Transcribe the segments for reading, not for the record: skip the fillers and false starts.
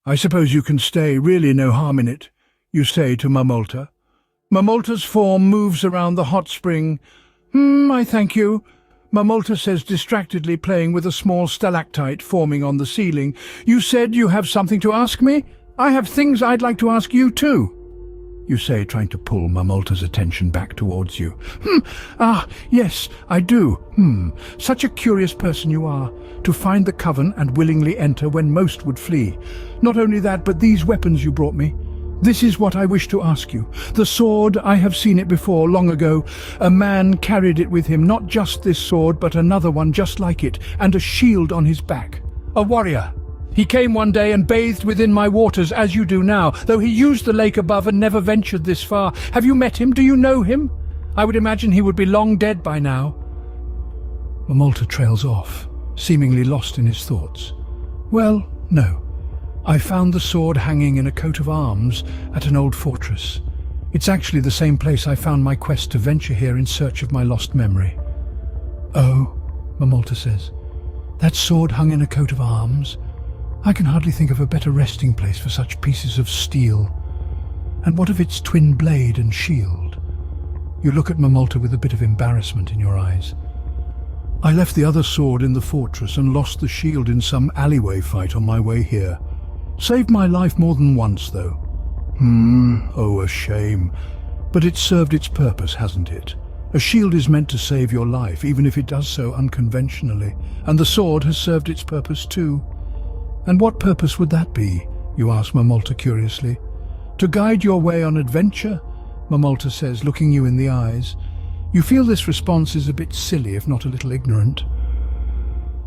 I suppose you can stay, really no harm in it, you say to Mamolta. Mamolta's form moves around the hot spring. I thank you, Mamolta says distractedly, playing with a small stalactite forming on the ceiling. You said you have something to ask me? I have things I'd like to ask you too, you say, trying to pull Mamolta's attention back towards you. Yes, I do. Such a curious person you are, to find the coven and willingly enter when most would flee. Not only that, but these weapons you brought me. This is what I wish to ask you. The sword, I have seen it before, long ago. A man carried it with him, not just this sword, but another one just like it, and a shield on his back. A warrior. He came one day and bathed within my waters, as you do now, though he used the lake above and never ventured this far. Have you met him? Do you know him? I would imagine he would be long dead by now. Mamolta trails off, seemingly lost in his thoughts. Well, no. I found the sword hanging in a coat of arms at an old fortress. It's actually the same place I found my quest to venture here in search of my lost memory. Oh, Mamolta says. That sword hung in a coat of arms? I can hardly think of a better resting place for such pieces of steel. And what of its twin blade and shield? You look at Mamolta with a bit of embarrassment in your eyes. I left the other sword in the fortress and lost the shield in some alleyway fight on my way here. Saved my life more than once, though. Oh, a shame. But it's served its purpose, hasn't it? A shield is meant to save your life, even if it does so unconventionally. And the sword has served its purpose too. And what purpose would that be? You ask Mamolta curiously. To guide your way on adventure, Mamolta says, looking you in the eyes. You feel this response is a bit silly, if not a little ignorant.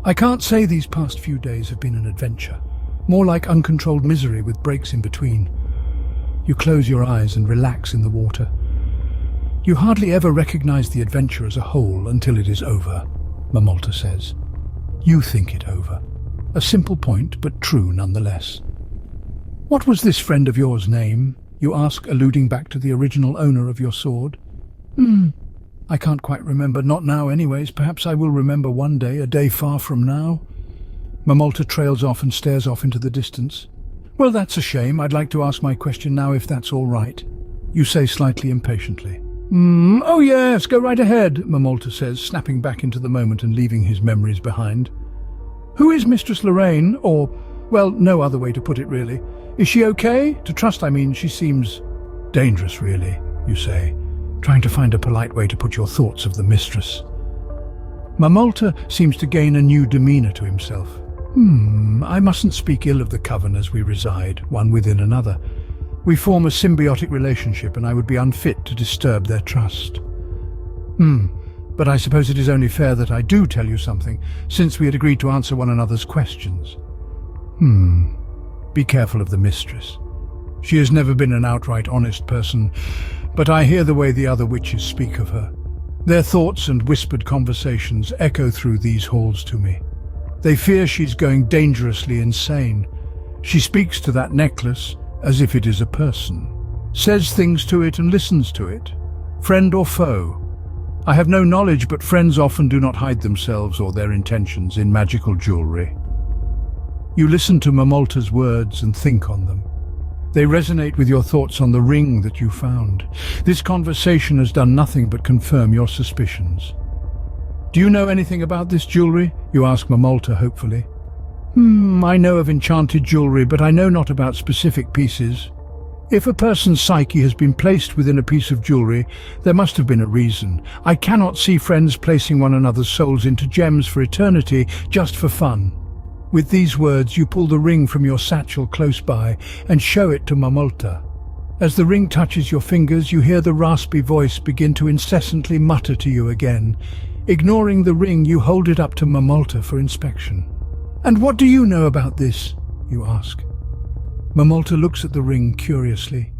I can't say these past few days have been an adventure. More like uncontrolled misery with breaks in between. You close your eyes and relax in the water. You hardly ever recognize the adventure as a whole until it is over, Mamolta says. You think it over. A simple point, but true nonetheless. What was this friend of yours' name? You ask, alluding back to the original owner of your sword. I can't quite remember, not now anyways. Perhaps I will remember one day, a day far from now. Mamolta trails off and stares off into the distance. Well, that's a shame. I'd like to ask my question now, if that's all right. You say slightly impatiently. Oh yes, go right ahead, Mamolta says, snapping back into the moment and leaving his memories behind. Who is Mistress Lorraine? Or, well, no other way to put it really. Is she okay? To trust, I mean. She seems dangerous, really, you say, trying to find a polite way to put your thoughts of the mistress. Mamolta seems to gain a new demeanour to himself. I mustn't speak ill of the coven as we reside, one within another. We form a symbiotic relationship, and I would be unfit to disturb their trust. But I suppose it is only fair that I do tell you something, since we had agreed to answer one another's questions. Be careful of the mistress. She has never been an outright honest person, but I hear the way the other witches speak of her. Their thoughts and whispered conversations echo through these halls to me. They fear she's going dangerously insane. She speaks to that necklace as if it is a person, says things to it and listens to it. Friend or foe? I have no knowledge, but friends often do not hide themselves or their intentions in magical jewelry. You listen to Mamolta's words and think on them. They resonate with your thoughts on the ring that you found. This conversation has done nothing but confirm your suspicions. Do you know anything about this jewelry? You ask Mamolta hopefully. I know of enchanted jewelry, but I know not about specific pieces. If a person's psyche has been placed within a piece of jewelry, there must have been a reason. I cannot see friends placing one another's souls into gems for eternity, just for fun. With these words, you pull the ring from your satchel close by and show it to Mamolta. As the ring touches your fingers, you hear the raspy voice begin to incessantly mutter to you again. Ignoring the ring, you hold it up to Mamolta for inspection. And what do you know about this? You ask. Mamolta looks at the ring curiously.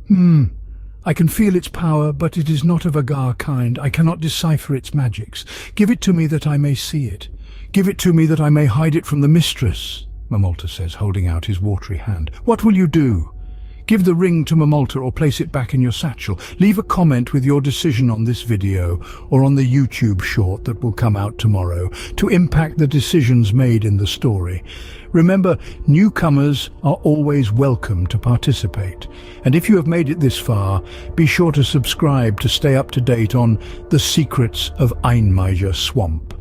I can feel its power, but it is not of Agar kind. I cannot decipher its magics. Give it to me that I may see it. Give it to me that I may hide it from the mistress, Mamolta says, holding out his watery hand. What will you do? Give the ring to Mamolta or place it back in your satchel. Leave a comment with your decision on this video or on the YouTube short that will come out tomorrow to impact the decisions made in the story. Remember, newcomers are always welcome to participate. And if you have made it this far, be sure to subscribe to stay up to date on the secrets of Einmeijer Swamp.